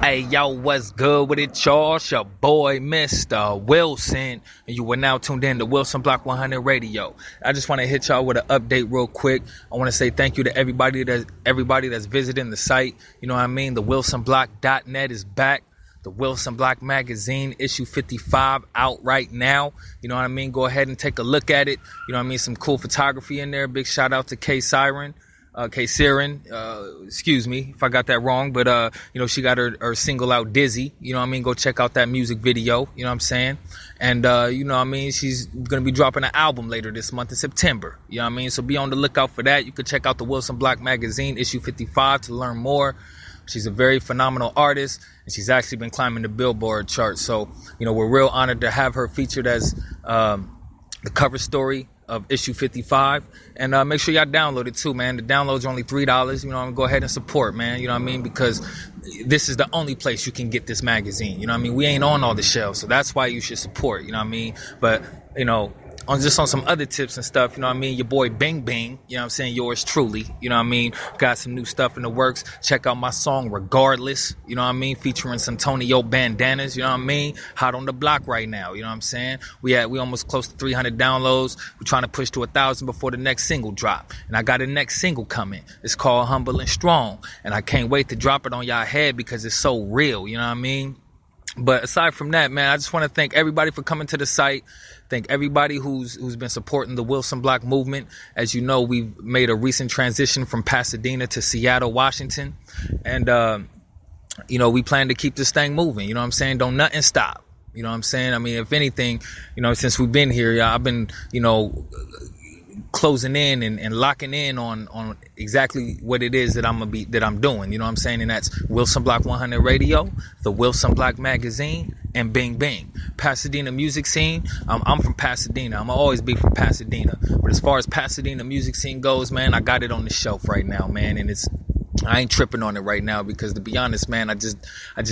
Hey, yo, what's good with it, y'all? It's your boy, Mistah Wilson, and you are now tuned in to ThaWilsonBlock 100 Radio. I just want to hit y'all with an update real quick. I want to say thank you to everybody that's visiting the site. You know what I mean? ThaWilsonBlock.net is back. The Wilson Block magazine, issue 55, out right now. You know what I mean? Go ahead and take a look at it. You know what I mean? Some cool photography in there. Big shout out to Siren, excuse me if I got that wrong, but you know, she got her single out, Dizzy. You know what I mean? Go check out that music video. You know what I'm saying? And you know what I mean? She's gonna be dropping an album later this month in September. You know what I mean? So be on the lookout for that. You can check out the Wilson Block magazine, issue 55, to learn more. She's a very phenomenal artist, and she's actually been climbing the Billboard chart. So, you know, we're real honored to have her featured as the cover story of issue 55. And make sure y'all download it too, man. The downloads are only $3. You know, go ahead and support, man. You know what I mean? Because this is the only place you can get this magazine. You know what I mean? We ain't on all the shelves, so that's why you should support. You know what I mean? But, you know, on some other tips and stuff, you know what I mean? Your boy Bing Bing, you know what I'm saying? Yours truly, you know what I mean? Got some new stuff in the works. Check out my song Regardless, you know what I mean? Featuring some Tonyo bandanas, you know what I mean? Hot on the block right now, you know what I'm saying? We almost close to 300 downloads. We're trying to push to 1,000 before the next single drop. And I got a next single coming. It's called Humble and Strong. And I can't wait to drop it on y'all head because it's so real, you know what I mean? But aside from that, man, I just want to thank everybody for coming to the site. Thank everybody who's been supporting the Wilson Block movement. As you know, we've made a recent transition from Pasadena to Seattle, Washington. And, you know, we plan to keep this thing moving. You know what I'm saying? Don't nothing stop. You know what I'm saying? I mean, if anything, you know, since we've been here, I've been, you know, closing in and locking in on exactly what it is that I'm doing, you know what I'm saying? And that's Wilson Block 100 Radio, the Wilson Block magazine, and Bing Bing. Pasadena music scene. I'm from Pasadena. I'm always be from Pasadena. But as far as Pasadena music scene goes, man, I got it on the shelf right now, man, and I ain't tripping on it right now because, to be honest, man, I just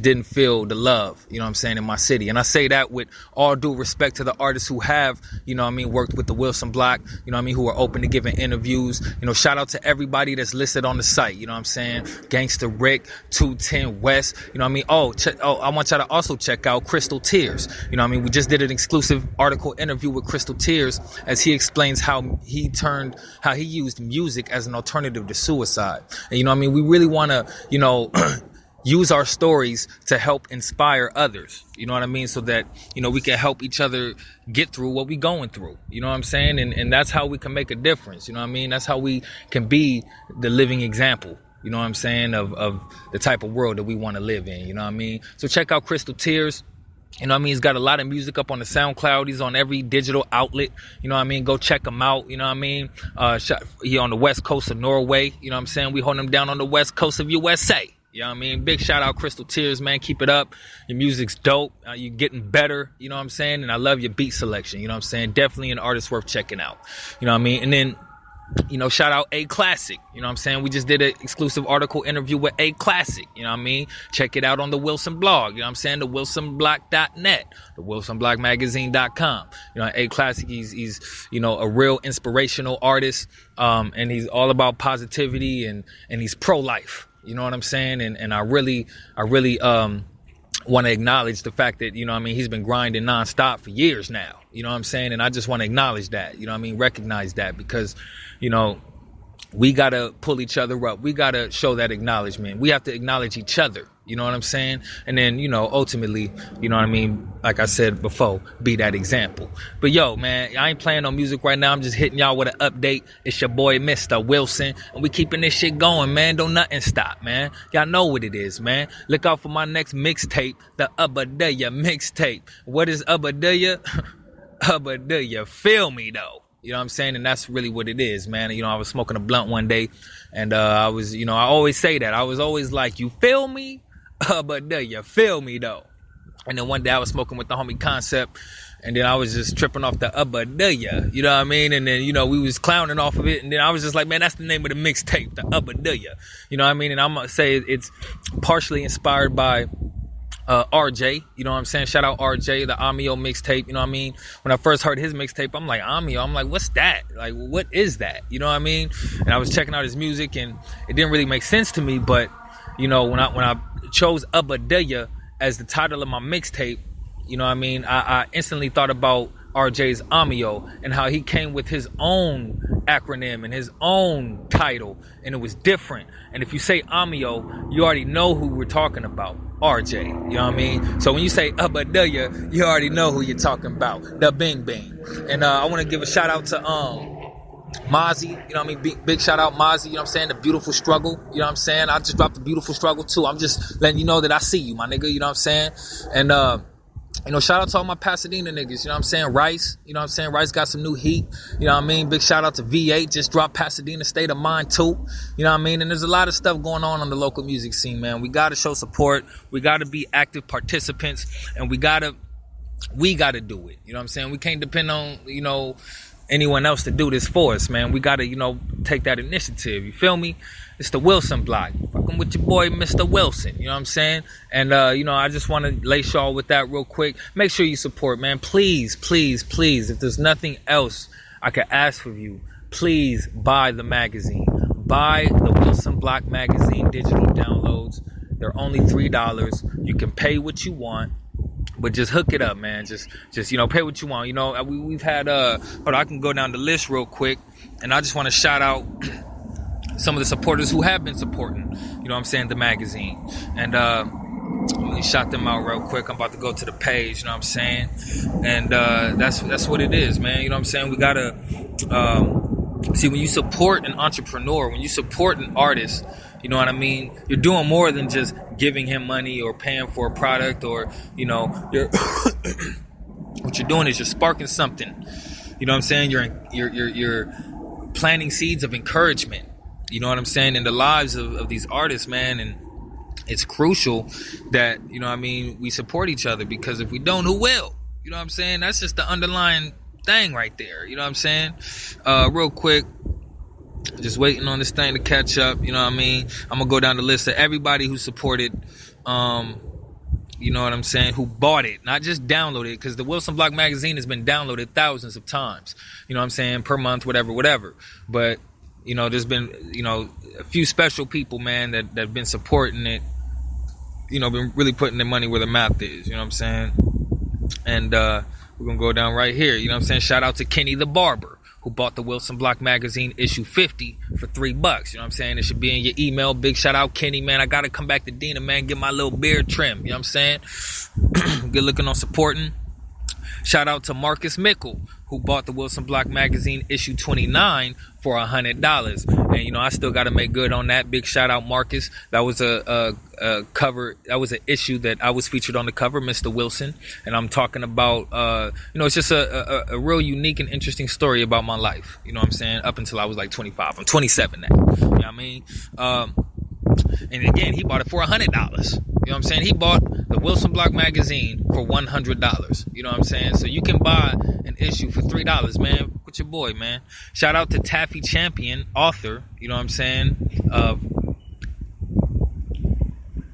didn't feel the love, you know what I'm saying, in my city. And I say that with all due respect to the artists who have, you know what I mean, worked with the Wilson Block, you know what I mean, who are open to giving interviews. You know, shout out to everybody that's listed on the site, you know what I'm saying? Gangsta Rick, 210 West, you know what I mean? I want y'all to also check out Crystal Tears. You know what I mean? We just did an exclusive article interview with Crystal Tears as he explains how he used music as an alternative to suicide. And you know what I mean? We really want to, you know, use our stories to help inspire others. You know what I mean? So that, you know, we can help each other get through what we going through. You know what I'm saying? And that's how we can make a difference. You know what I mean? That's how we can be the living example. You know what I'm saying? Of the type of world that we want to live in. You know what I mean? So check out Crystal Tears. You know what I mean? He's got a lot of music up on the SoundCloud. He's on every digital outlet. You know what I mean? Go check him out. You know what I mean? He on the west coast of Norway. You know what I'm saying? We hold him down on the west coast of USA. You know what I mean? Big shout out Crystal Tears, man. Keep it up. Your music's dope. You're getting better. You know what I'm saying? And I love your beat selection. You know what I'm saying? Definitely an artist worth checking out. You know what I mean? And then, you know, shout out A Classic. You know what I'm saying? We just did an exclusive article interview with A Classic. You know what I mean? Check it out on the Wilson blog. You know what I'm saying? The ThaWilsonBlock.net, the ThaWilsonBlockMagazine.com. You know, A Classic, he's you know, a real inspirational artist. And he's all about positivity and he's pro-life. You know what I'm saying? And I really want to acknowledge the fact that, you know what I mean, he's been grinding nonstop for years now. You know what I'm saying? And I just want to acknowledge that, you know what I mean, recognize that, because, you know, we got to pull each other up. We got to show that acknowledgement. We have to acknowledge each other. You know what I'm saying? And then, you know, ultimately, you know what I mean? Like I said before, be that example. But yo, man, I ain't playing no music right now. I'm just hitting y'all with an update. It's your boy, Mistah Wilson. And we keeping this shit going, man. Don't nothing stop, man. Y'all know what it is, man. Look out for my next mixtape, the Abadaya mixtape. What is Abadaya? Abadaya. Feel me, though. You know what I'm saying? And that's really what it is, man. You know, I was smoking a blunt one day, and I was, you know, I always say that. I was always like, you feel me? But you feel me, though? And then one day I was smoking with the homie Concept, and then I was just tripping off the Abadaya, you know what I mean? And then, you know, we was clowning off of it, and then I was just like, man, that's the name of the mixtape, the Abadaya. You know what I mean? And I'm going to say it's partially inspired by RJ, you know what I'm saying? Shout out RJ, the Amio mixtape, you know what I mean? When I first heard his mixtape, I'm like, Amio, I'm like, what's that? Like, what is that? You know what I mean? And I was checking out his music, and it didn't really make sense to me, but when I chose Abadaya as the title of my mixtape, I instantly thought about RJ's Amio and how he came with his own acronym and his own title, and it was different. And if you say Amio, you already know who we're talking about, RJ. You know what I mean? So when you say Abadaya, you already know who you're talking about, the Bing Bing. And I want to give a shout out to Mozzie, you know what I mean? Big shout out Mozzie, you know what I'm saying? The Beautiful Struggle, you know what I'm saying? I just dropped the Beautiful Struggle too. I'm just letting you know that I see you, my nigga, you know what I'm saying? And shout out to all my Pasadena niggas, you know what I'm saying? Rice, you know what I'm saying? Rice got some new heat, you know what I mean? Big shout out to V8, just dropped Pasadena State of Mind too, you know what I mean? And there's a lot of stuff going on the local music scene, man. We got to show support, we got to be active participants, and we got to do it, you know what I'm saying? We can't depend on, anyone else to do this for us, man. We got to, take that initiative, you feel me? It's the Wilson Block, fucking with your boy Mistah Wilson, you know what I'm saying? And I just want to lace y'all with that real quick. Make sure you support, man. Please, please, please, if there's nothing else I could ask of you, please buy the magazine. Buy the Wilson Block magazine digital downloads. They're only $3. You can pay what you want, but just hook it up, man. Just pay what you want. We've had hold on, I can go down the list real quick, and I just want to shout out some of the supporters who have been supporting, the magazine. And let me shout them out real quick. I'm about to go to the page, you know what I'm saying? And that's what it is, man. You know what I'm saying? We gotta see, when you support an entrepreneur, when you support an artist, you know what I mean? You're doing more than just giving him money or paying for a product, or you're what you're doing is you're sparking something. You know what I'm saying? You're planting seeds of encouragement. You know what I'm saying? In the lives of these artists, man. And it's crucial that, we support each other, because if we don't, who will? You know what I'm saying? That's just the underlying thing right there. You know what I'm saying? Real quick, just waiting on this thing to catch up. You know what I mean? I'm going to go down the list of everybody who supported, you know what I'm saying, who bought it, not just downloaded it, because the Wilson Block magazine has been downloaded thousands of times, you know what I'm saying, per month, whatever. But, there's been, a few special people, man, that have been supporting it, been really putting their money where their mouth is, you know what I'm saying? And we're going to go down right here, you know what I'm saying? Shout out to Kenny the Barber, who bought the Wilson Block magazine issue 50 for $3. You know what I'm saying? It should be in your email. Big shout out, Kenny, man. I got to come back to Dina, man, get my little beard trim. You know what I'm saying? Good looking on supporting. Shout out to Marcus Mickle, who bought the Wilson Block magazine issue 29 for $100. And, I still got to make good on that. Big shout out, Marcus. That was a cover. That was an issue that I was featured on the cover, Mistah Wilson. And I'm talking about, it's just a real unique and interesting story about my life. You know what I'm saying? Up until I was like 25. I'm 27 now. You know what I mean? And again, he bought it for $100. You know what I'm saying? He bought the Wilson Block magazine for $100. You know what I'm saying? So you can buy an issue for $3, man. With your boy, man. Shout out to Taffy Champion, author, you know what I'm saying, of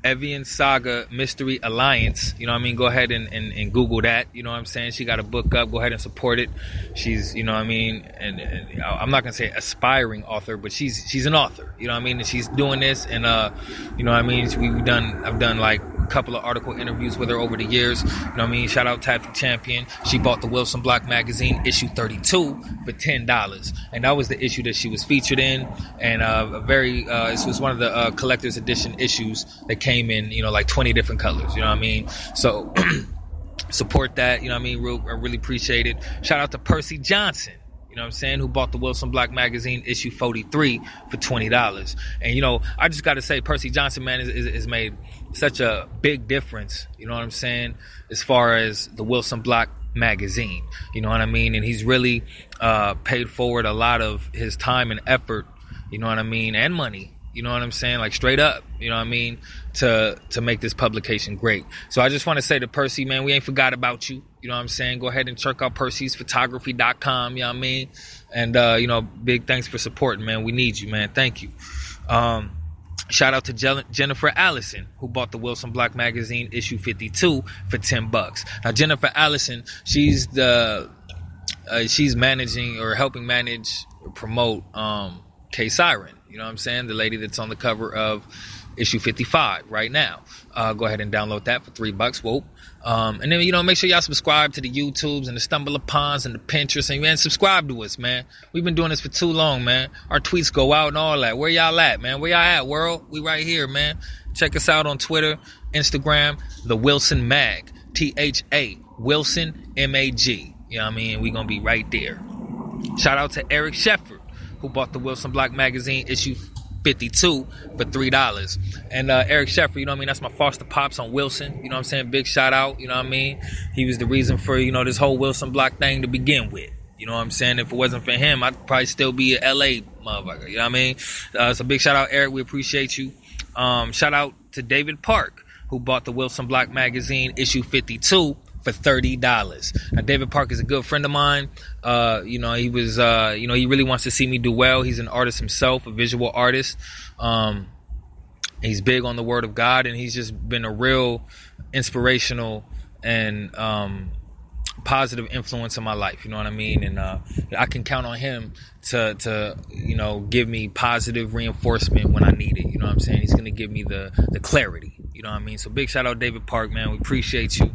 Evian Saga Mystery Alliance. You know what I mean? Go ahead and Google that. You know what I'm saying? She got a book up. Go ahead and support it. She's, you know what I mean? And I'm not going to say aspiring author, but she's an author. You know what I mean? And she's doing this. And, you know what I mean? I've done like a couple of article interviews with her over the years. You know what I mean? Shout out Taffy Champion. She bought the Wilson Block magazine issue 32 for $10. And that was the issue that she was featured in. And this was one of the collector's edition issues that came in, like 20 different colors, you know what I mean? So support that, you know what I mean? I really appreciate it. Shout out to Percy Johnson, you know what I'm saying, who bought the Wilson Block magazine issue 43 for $20. And I just got to say, Percy Johnson, man, is made such a big difference, you know what I'm saying, as far as the Wilson Block magazine, you know what I mean? And he's really paid forward a lot of his time and effort, you know what I mean, and money. You know what I'm saying? Like straight up, you know what I mean? To make this publication great. So I just want to say to Percy, man, we ain't forgot about you. You know what I'm saying? Go ahead and check out percysphotography.com, you know what I mean? And, big thanks for supporting, man. We need you, man. Thank you. Shout out to Jennifer Allison, who bought the Wilson Block magazine issue 52 for $10. Now, Jennifer Allison, she's managing or helping manage or promote K Siren. You know what I'm saying? The lady that's on the cover of issue 55 right now. Go ahead and download that for $3. Whoop. And then, you know, make sure y'all subscribe to the YouTubes and the Stumble Upons and the Pinterest, and man, subscribe to us, man. We've been doing this for too long, man. Our tweets go out and all that. Where y'all at, man? Where y'all at, world? We right here, man. Check us out on Twitter, Instagram, The Wilson Mag, THA Wilson MAG. You know what I mean? We gonna be right there. Shout out to Eric Shefford, who bought the Wilson Block magazine issue 52 for $3. And Eric Shefford, you know what I mean, that's my foster pops on Wilson. You know what I'm saying? Big shout out. You know what I mean? He was the reason for, you know, this whole Wilson Block thing to begin with. You know what I'm saying? If it wasn't for him, I'd probably still be an LA motherfucker. You know what I mean? So big shout out, Eric. We appreciate you. Shout out to David Park, who bought the Wilson Block magazine issue 52 for $30. Now, David Park is a good friend of mine. You know, he was, you know, he really wants to see me do well. He's an artist himself, a visual artist. He's big on the word of God, and he's just been a real inspirational and positive influence in my life. You know what I mean? And I can count on him to you know, give me positive reinforcement when I need it. You know what I'm saying? He's going to give me the clarity. You know what I mean? So big shout out David Park, man. We appreciate you.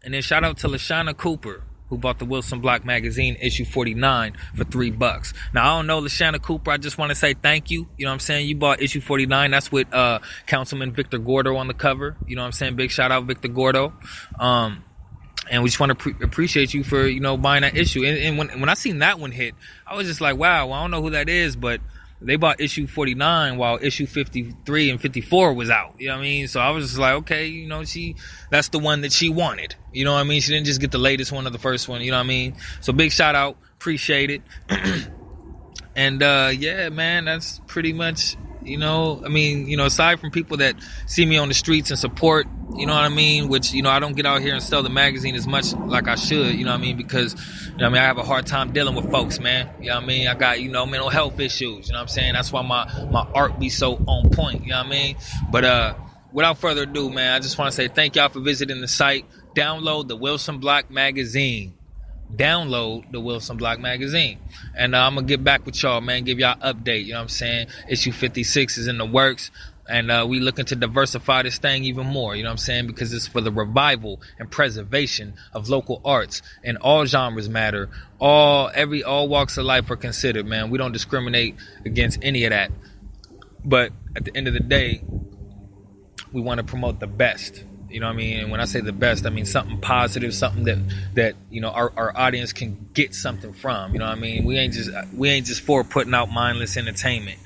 And then shout out to LaShana Cooper, who bought the Wilson Block magazine issue 49 for $3. Now, I don't know LaShana Cooper. I just want to say thank you. You know what I'm saying? You bought issue 49. That's with Councilman Victor Gordo on the cover. You know what I'm saying? Big shout out Victor Gordo. And we just want to appreciate you for, you know, buying that issue. And when I seen that one hit, I was just like, wow, well, I don't know who that is, but they bought issue 49 while issue 53 and 54 was out. You know what I mean? So I was just like, okay, you know, that's the one that she wanted. You know what I mean? She didn't just get the latest one or the first one. You know what I mean? So big shout out. Appreciate it. And yeah, man, that's pretty much, you know, I mean, you know, aside from people that see me on the streets and support, you know what I mean, which, you know, I don't get out here and sell the magazine as much like I should, you know what I mean, because, you know what I mean, I have a hard time dealing with folks, man. You know what I mean? I got, you know, mental health issues, you know what I'm saying? That's why my art be so on point, you know what I mean? But without further ado, man, I just want to say thank y'all for visiting the site. Download the Wilson Block magazine. Download the Wilson Block magazine. And I'm going to get back with y'all, man, give y'all an update, you know what I'm saying? Issue 56 is in the works. And we looking to diversify this thing even more, you know what I'm saying? Because it's for the revival and preservation of local arts, and all genres matter. All walks of life are considered, man. We don't discriminate against any of that. But at the end of the day, we want to promote the best. You know what I mean? And when I say the best, I mean something positive, something that you know, our audience can get something from. You know what I mean? We ain't just for putting out mindless entertainment.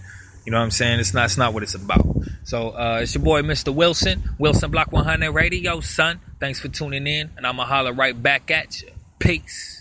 You know what I'm saying? It's not what it's about. So it's your boy, Mistah Wilson, Wilson Block 100 Radio, son. Thanks for tuning in, and I'ma holler right back at you. Peace.